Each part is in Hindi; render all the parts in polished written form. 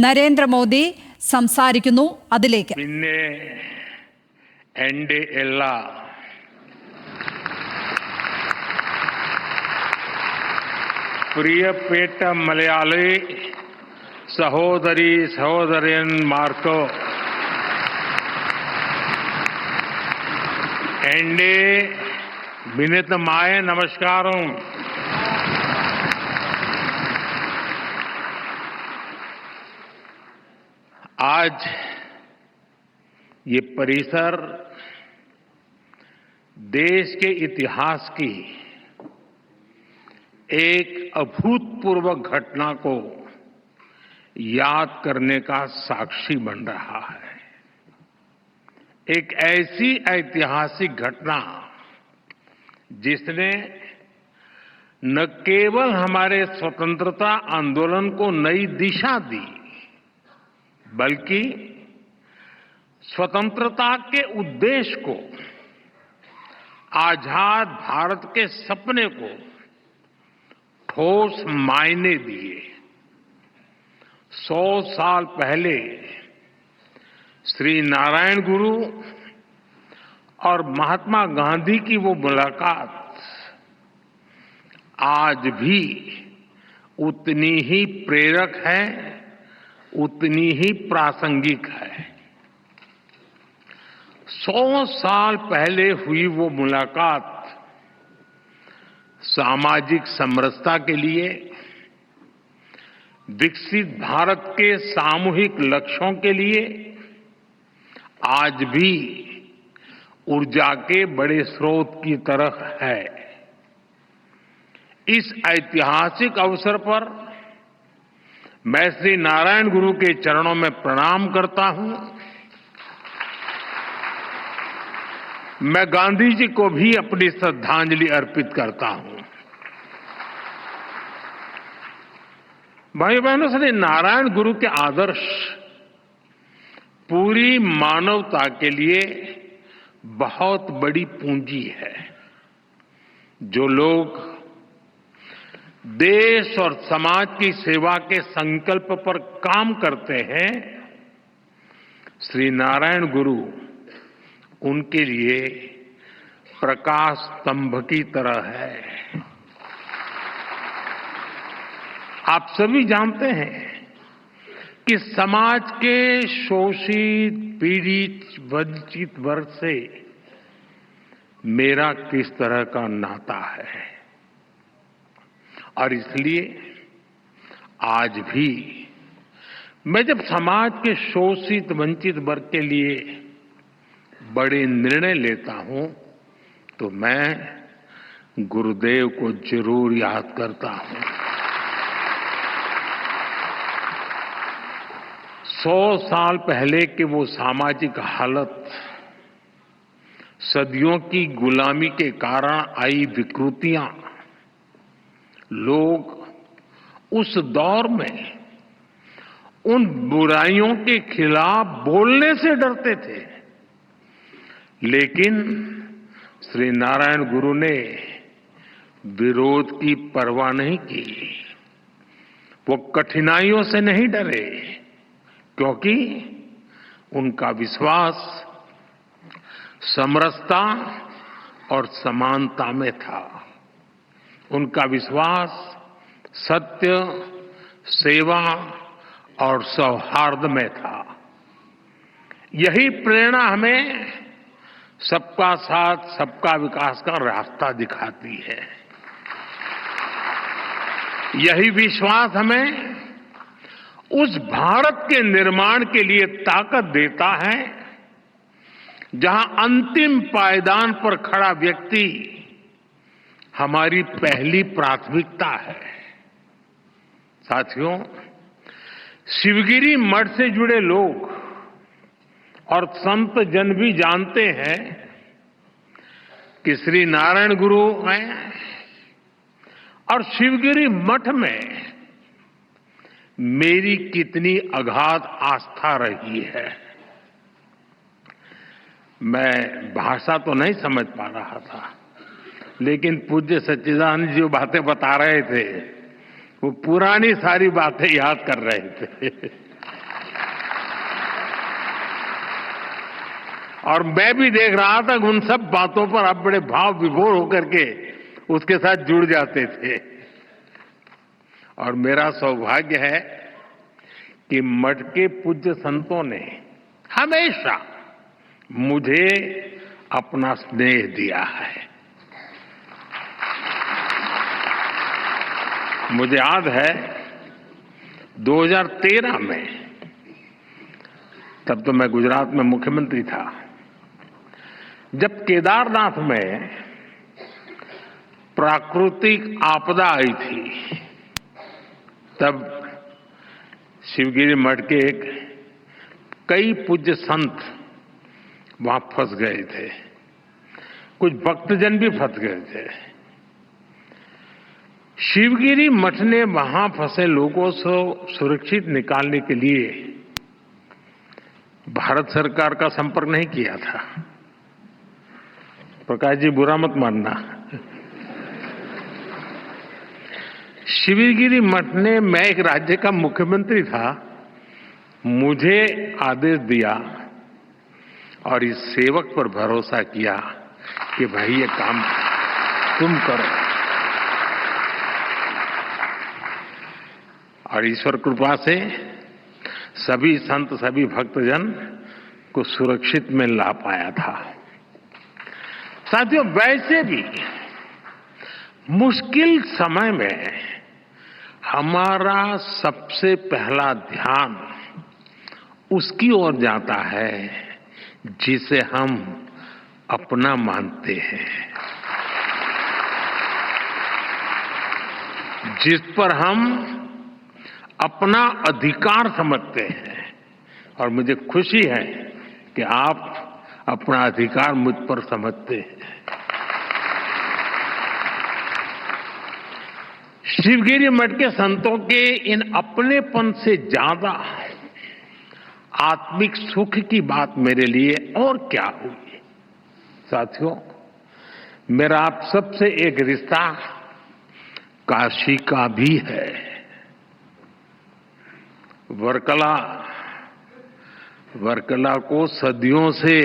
നരേന്ദ്രമോദി സംസാരിക്കുന്നു. അതിലേക്ക് പിന്നെ എൻ്റെ എല്ലാ പ്രിയപ്പെട്ട മലയാളി സഹോദരി സഹോദരന്മാർക്ക് എൻ്റെ വിനീതമായ നമസ്കാരം. आज ये परिसर देश के इतिहास की एक अभूतपूर्व घटना को याद करने का साक्षी बन रहा है. एक ऐसी ऐतिहासिक घटना जिसने न केवल हमारे स्वतंत्रता आंदोलन को नई दिशा दी, बल्कि स्वतंत्रता के उद्देश्य को, आजाद भारत के सपने को ठोस मायने दिए. 100 साल पहले श्री नारायण गुरु और महात्मा गांधी की वो मुलाकात आज भी उतनी ही प्रेरक है, उतनी ही प्रासंगिक है. 100 साल पहले हुई वो मुलाकात सामाजिक समरसता के लिए, विकसित भारत के सामूहिक लक्ष्यों के लिए आज भी ऊर्जा के बड़े स्रोत की तरह है. इस ऐतिहासिक अवसर पर मैं श्री नारायण गुरु के चरणों में प्रणाम करता हूं. मैं गांधी जी को भी अपनी श्रद्धांजलि अर्पित करता हूं. भाई बहनों, श्री नारायण गुरु के आदर्श पूरी मानवता के लिए बहुत बड़ी पूंजी है. जो लोग देश और समाज की सेवा के संकल्प पर काम करते हैं, श्री नारायण गुरु उनके लिए प्रकाश स्तंभ की तरह है. आप सभी जानते हैं कि समाज के शोषित, पीड़ित, वंचित वर्ग से मेरा किस तरह का नाता है, और इसलिए आज भी मैं जब समाज के शोषित, वंचित वर्ग के लिए बड़े निर्णय लेता हूं, तो मैं गुरुदेव को जरूर याद करता हूं. 100 साल पहले के वो सामाजिक हालत, सदियों की गुलामी के कारण आई विकृतियां, लोग उस दौर में उन बुराइयों के खिलाफ बोलने से डरते थे, लेकिन श्री नारायण गुरु ने विरोध की परवाह नहीं की. वो कठिनाइयों से नहीं डरे, क्योंकि उनका विश्वास समरसता और समानता में था. उनका विश्वास सत्य, सेवा और सौहार्द में था. यही प्रेरणा हमें सबका साथ, सबका विकास का रास्ता दिखाती है. यही विश्वास हमें उस भारत के निर्माण के लिए ताकत देता है जहां अंतिम पायदान पर खड़ा व्यक्ति हमारी पहली प्राथमिकता है. साथियों, शिवगिरी मठ से जुड़े लोग और संत जन भी जानते हैं कि श्री नारायण गुरु में और शिवगिरी मठ में मेरी कितनी अगाध आस्था रही है. मैं भाषा तो नहीं समझ पा रहा था, लेकिन पूज्य सच्चिदानंद जी जो बातें बता रहे थे, वो पुरानी सारी बातें याद कर रहे थे. और मैं भी देख रहा था कि उन सब बातों पर आप बड़े भाव विभोर होकर के उसके साथ जुड़ जाते थे। और मेरा सौभाग्य है कि मठ के पूज्य संतों ने हमेशा मुझे अपना स्नेह दिया है। मुझे याद है 2013 में, तब तो मैं गुजरात में मुख्यमंत्री था, जब केदारनाथ में प्राकृतिक आपदा आई थी, तब शिवगिरी मठ के कई पूज्य संत वहां फंस गए थे, कुछ भक्तजन भी फंस गए थे। शिवगिरी मठ ने वहां फंसे लोगों को सुरक्षित निकालने के लिए भारत सरकार का संपर्क नहीं किया था। प्रकाश जी बुरा मत मानना। शिवगिरी मठ ने, मैं एक राज्य का मुख्यमंत्री था, मुझे आदेश दिया और इस सेवक पर भरोसा किया कि भाई ये काम तुम करो। और ईश्वर कृपा से सभी संत, सभी भक्तजन को सुरक्षित में ला पाया था। साथियों, वैसे भी मुश्किल समय में हमारा सबसे पहला ध्यान उसकी ओर जाता है जिसे हम अपना मानते हैं, जिस पर हम अपना अधिकार समझते हैं। और मुझे खुशी है कि आप अपना अधिकार मुझ पर समझते हैं। शिवगिरी मठ के संतों के इन अपनेपन से ज्यादा आत्मिक सुख की बात मेरे लिए और क्या हुई। साथियों, मेरा आप सबसे एक रिश्ता काशी का भी है। वर्कला को सदियों से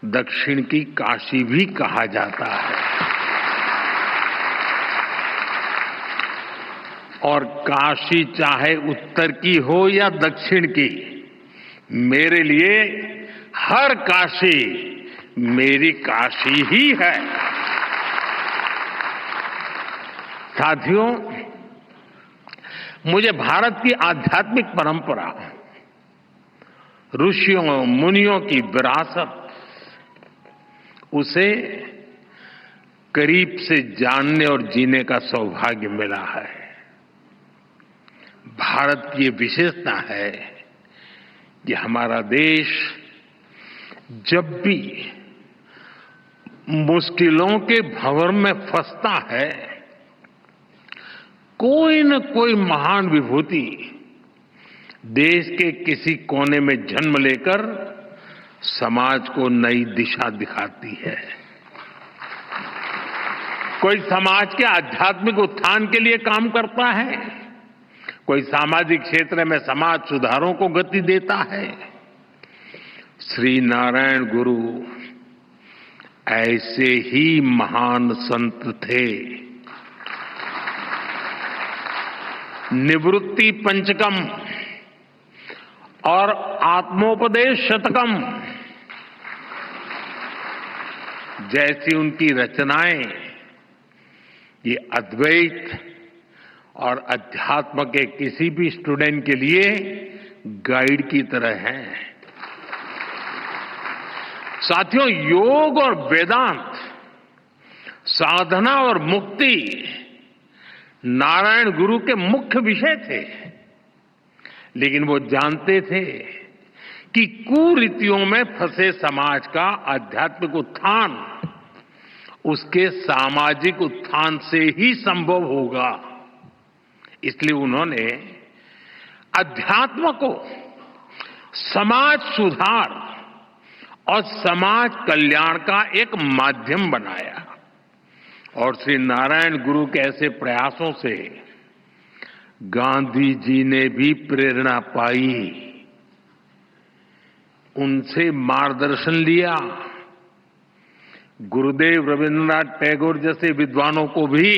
दक्षिण की काशी भी कहा जाता है। और काशी चाहे उत्तर की हो या दक्षिण की, मेरे लिए हर काशी मेरी काशी ही है। साथियों, मुझे भारत की आध्यात्मिक परंपरा, ऋषियों मुनियों की विरासत, उसे करीब से जानने और जीने का सौभाग्य मिला है। भारत की ये विशेषता है कि हमारा देश जब भी मुश्किलों के भंवर में फंसता है, कोई न कोई महान विभूति देश के किसी कोने में जन्म लेकर समाज को नई दिशा दिखाती है। कोई समाज के आध्यात्मिक उत्थान के लिए काम करता है, कोई सामाजिक क्षेत्र में समाज सुधारों को गति देता है। श्री नारायण गुरु ऐसे ही महान संत थे। निवृत्ति पंचकम और आत्मोपदेश शतकम जैसी उनकी रचनाएं ये अद्वैत और अध्यात्म के किसी भी स्टूडेंट के लिए गाइड की तरह हैं। साथियों, योग और वेदांत, साधना और मुक्ति नारायण गुरु के मुख्य विषय थे। लेकिन वो जानते थे कि कुरीतियों में फंसे समाज का आध्यात्मिक उत्थान उसके सामाजिक उत्थान से ही संभव होगा। इसलिए उन्होंने अध्यात्म को समाज सुधार और समाज कल्याण का एक माध्यम बनाया। और श्री नारायण गुरु के ऐसे प्रयासों से गांधी जी ने भी प्रेरणा पाई। उनसे मार्गदर्शन लिया। गुरुदेव रविन्द्रनाथ टैगोर जैसे विद्वानों को भी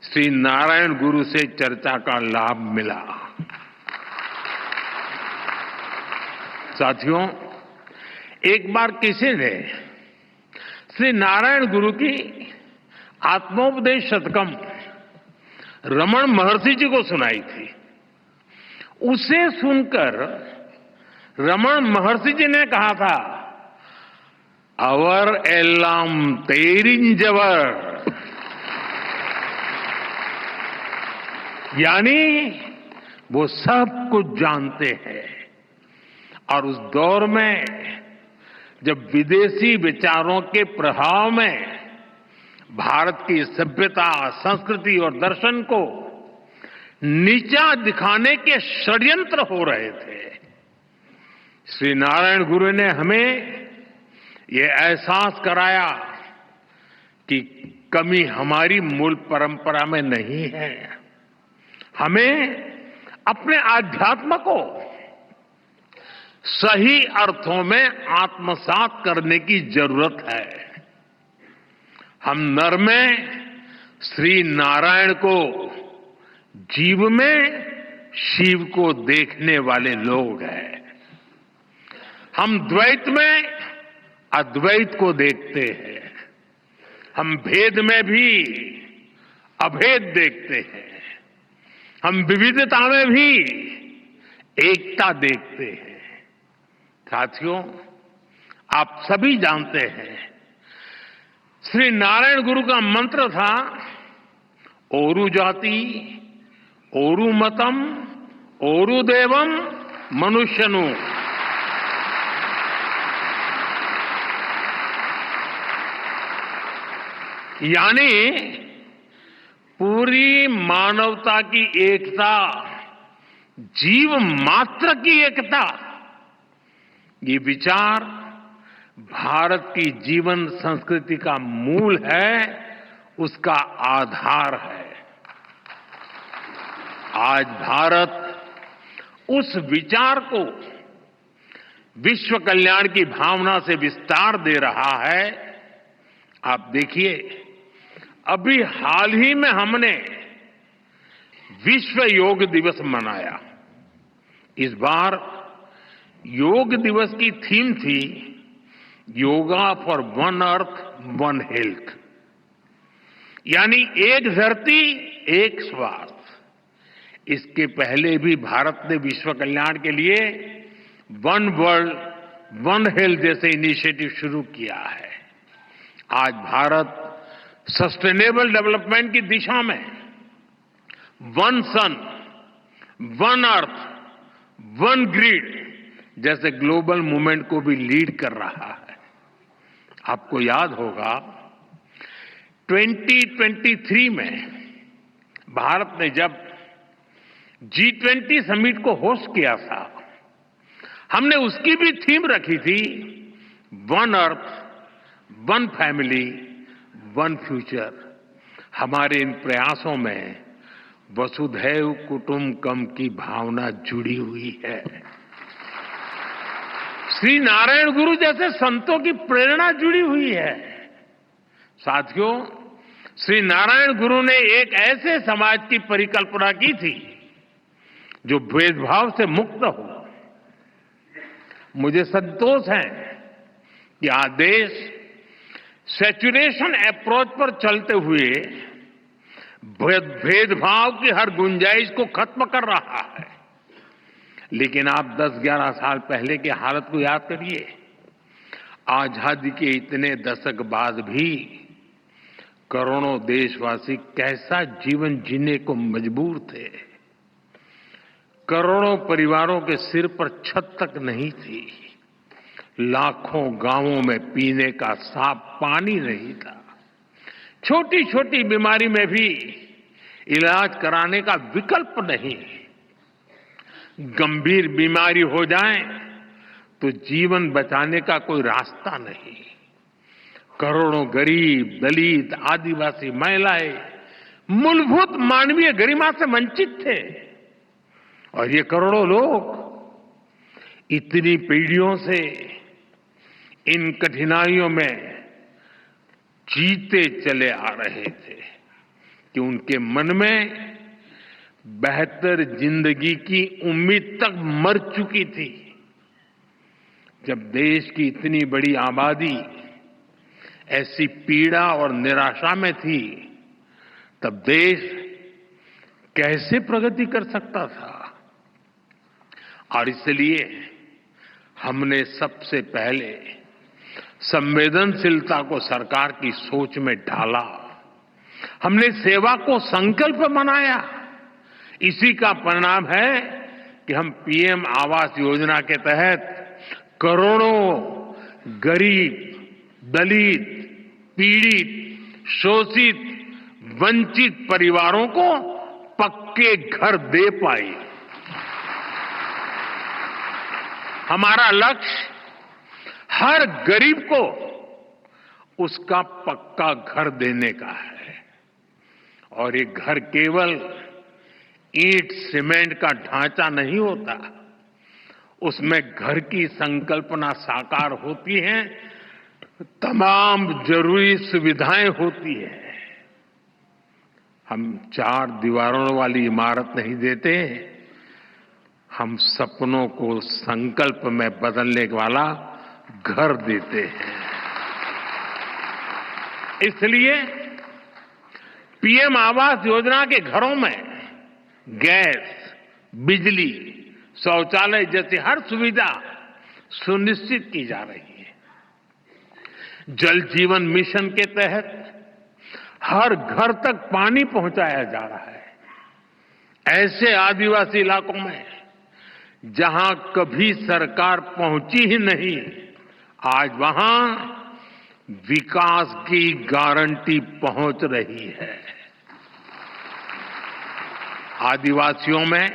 श्री नारायण गुरु से चर्चा का लाभ मिला। साथियों, एक बार किसी ने श्री नारायण गुरु की आत्मोपदेश शतकम रमण महर्षि जी को सुनाई थी। उसे सुनकर रमण महर्षि जी ने कहा था, अवर एल्लाम तेरिंजवर, यानी वो सब कुछ जानते हैं। और उस दौर में जब विदेशी विचारों के प्रभाव में भारत की सभ्यता, संस्कृति और दर्शन को नीचा दिखाने के षड्यंत्र हो रहे थे, श्री नारायण गुरु ने हमें ये एहसास कराया कि कमी हमारी मूल परंपरा में नहीं है। हमें अपने आध्यात्म को सही अर्थों में आत्मसात करने की जरूरत है। हम नर में श्री नारायण को, जीव में शिव को देखने वाले लोग हैं। हम द्वैत में अद्वैत को देखते हैं। हम भेद में भी अभेद देखते हैं। हम विविधता में भी एकता देखते हैं। साथियों, आप सभी जानते हैं, श्री नारायण गुरु का मंत्र था, ओरु जाति, ओरु मतम, ओरु देवम, मनुष्यनु। यानी पूरी मानवता की एकता, जीव मात्र की एकता, ये विचार भारत की जीवन संस्कृति का मूल है, उसका आधार है। आज भारत उस विचार को विश्व कल्याण की भावना से विस्तार दे रहा है। आप देखिए, अभी हाल ही में हमने विश्व योग दिवस मनाया। इस बार योग दिवस की थीम थी, yoga for one earth one health, यानी एक धरती एक स्वास्थ्य। इसके पहले भी भारत ने विश्व कल्याण के लिए वन वर्ल्ड वन हेल्थ जैसे इनिशिएटिव शुरू किया है। आज भारत सस्टेनेबल डेवलपमेंट की दिशा में वन सन, वन अर्थ, वन ग्रिड जैसे ग्लोबल मूवमेंट को भी लीड कर रहा है। आपको याद होगा 2023 में भारत ने जब G20 समिट को होस्ट किया था, हमने उसकी भी थीम रखी थी, one earth, one family, one future. हमारे इन प्रयासों में वसुधैव कुटुंबकम की भावना जुड़ी हुई है। श्री नारायण गुरु जैसे संतों की प्रेरणा जुड़ी हुई है। साथियों, श्री नारायण गुरु ने एक ऐसे समाज की परिकल्पना की थी जो भेदभाव से मुक्त हो। मुझे संतोष है कि आज देश सैचुरेशन अप्रोच पर चलते हुए भेदभाव की हर गुंजाइश को खत्म कर रहा है। लेकिन आप 10-11 साल पहले की हालत को याद करिए। आजादी के इतने दशक बाद भी करोड़ों देशवासी कैसा जीवन जीने को मजबूर थे। करोड़ों परिवारों के सिर पर छत तक नहीं थी। लाखों गांवों में पीने का साफ पानी नहीं था। छोटी छोटी बीमारी में भी इलाज कराने का विकल्प नहीं। गंभीर बीमारी हो जाए तो जीवन बचाने का कोई रास्ता नहीं। करोड़ों गरीब, दलित, आदिवासी महिलाएं मूलभूत मानवीय गरिमा से वंचित थे। और ये करोड़ों लोग इतनी पीढ़ियों से इन कठिनाइयों में जीते चले आ रहे थे कि उनके मन में बेहतर जिंदगी की उम्मीद तक मर चुकी थी। जब देश की इतनी बड़ी आबादी ऐसी पीड़ा और निराशा में थी, तब देश कैसे प्रगति कर सकता था? और इसलिए हमने सबसे पहले संवेदनशीलता को सरकार की सोच में ढाला। हमने सेवा को संकल्प बनाया। इसी का परिणाम है कि हम पीएम आवास योजना के तहत करोड़ों गरीब, दलित, पीड़ित, शोषित, वंचित परिवारों को पक्के घर दे पाए। हमारा लक्ष्य हर गरीब को उसका पक्का घर देने का है। और ये घर केवल ईंट सीमेंट का ढांचा नहीं होता, उसमें घर की संकल्पना साकार होती है, तमाम जरूरी सुविधाएं होती है। हम 4 दीवारों वाली इमारत नहीं देते, हम सपनों को संकल्प में बदलने वाला घर देते हैं। इसलिए पीएम आवास योजना के घरों में गैस, बिजली, शौचालय जैसी हर सुविधा सुनिश्चित की जा रही है। जल जीवन मिशन के तहत हर घर तक पानी पहुंचाया जा रहा है। ऐसे आदिवासी इलाकों में जहां कभी सरकार पहुंची ही नहीं, आज वहां विकास की गारंटी पहुंच रही है। आदिवासियों में,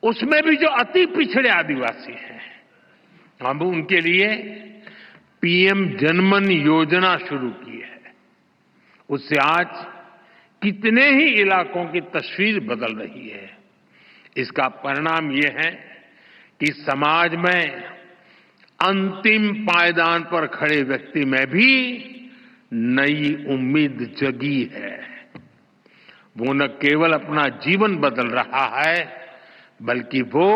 उसमें भी जो अति पिछड़े आदिवासी हैं, हम उनके लिए पीएम जनमन योजना शुरू की है। उससे आज कितने ही इलाकों की तस्वीर बदल रही है। इसका परिणाम ये है कि समाज में अंतिम पायदान पर खड़े व्यक्ति में भी नई उम्मीद जगी है। वो न केवल अपना जीवन बदल रहा है, बल्कि वो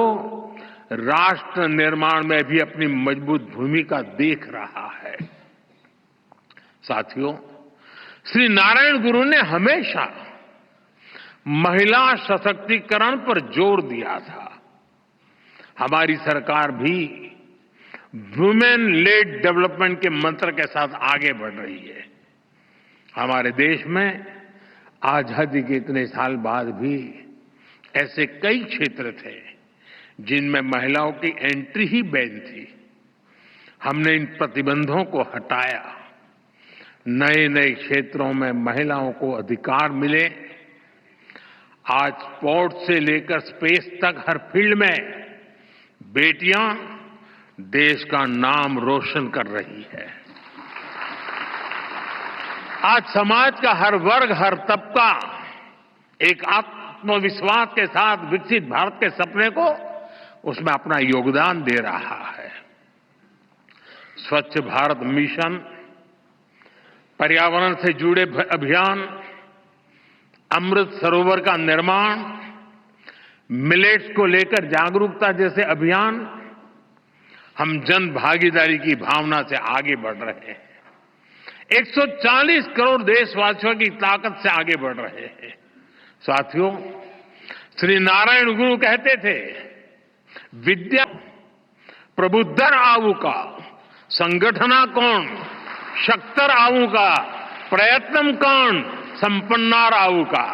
राष्ट्र निर्माण में भी अपनी मजबूत भूमिका देख रहा है। साथियों, श्री नारायण गुरु ने हमेशा महिला सशक्तिकरण पर जोर दिया था। हमारी सरकार भी वुमेन लेड डेवलपमेंट के मंत्र के साथ आगे बढ़ रही है। हमारे देश में आजादी के इतने साल बाद भी ऐसे कई क्षेत्र थे जिनमें महिलाओं की एंट्री ही बैन थी। हमने इन प्रतिबंधों को हटाया। नए नए क्षेत्रों में महिलाओं को अधिकार मिले। आज स्पोर्ट्स से लेकर स्पेस तक हर फील्ड में बेटियां देश का नाम रोशन कर रही है। आज समाज का हर वर्ग, हर तबका एक आत्मविश्वास के साथ विकसित भारत के सपने को उसमें अपना योगदान दे रहा है। स्वच्छ भारत मिशन, पर्यावरण से जुड़े अभियान, अमृत सरोवर का निर्माण, मिलेट्स को लेकर जागरूकता जैसे अभियान, हम जन भागीदारी की भावना से आगे बढ़ रहे हैं। 140 करोड़ देशवासियों की ताकत से आगे बढ़ रहे हैं। साथियों, श्री नारायण गुरु कहते थे, विद्या प्रबुद्धर आऊका, संगठना कौन, शक्तर आऊका, प्रयत्नम कौन, संपन्नार आऊका।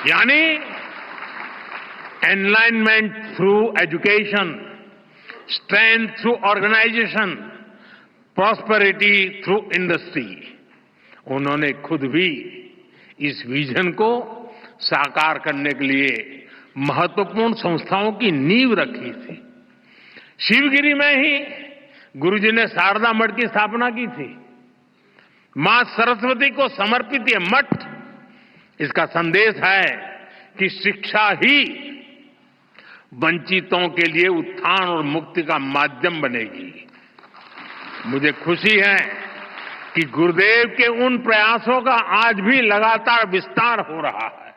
यानी enlightenment through education, strength through organisation, prosperity through industry. उन्होंने खुद भी इस विजन को साकार करने के लिए महत्वपूर्ण संस्थाओं की नींव रखी थी। शिवगिरी में ही गुरुजी ने शारदा मठ की स्थापना की थी। मां सरस्वती को समर्पित ये मठ, इसका संदेश है कि शिक्षा ही वंचितों के लिए उत्थान और मुक्ति का माध्यम बनेगी। मुझे खुशी है कि गुरुदेव के उन प्रयासों का आज भी लगातार विस्तार हो रहा है।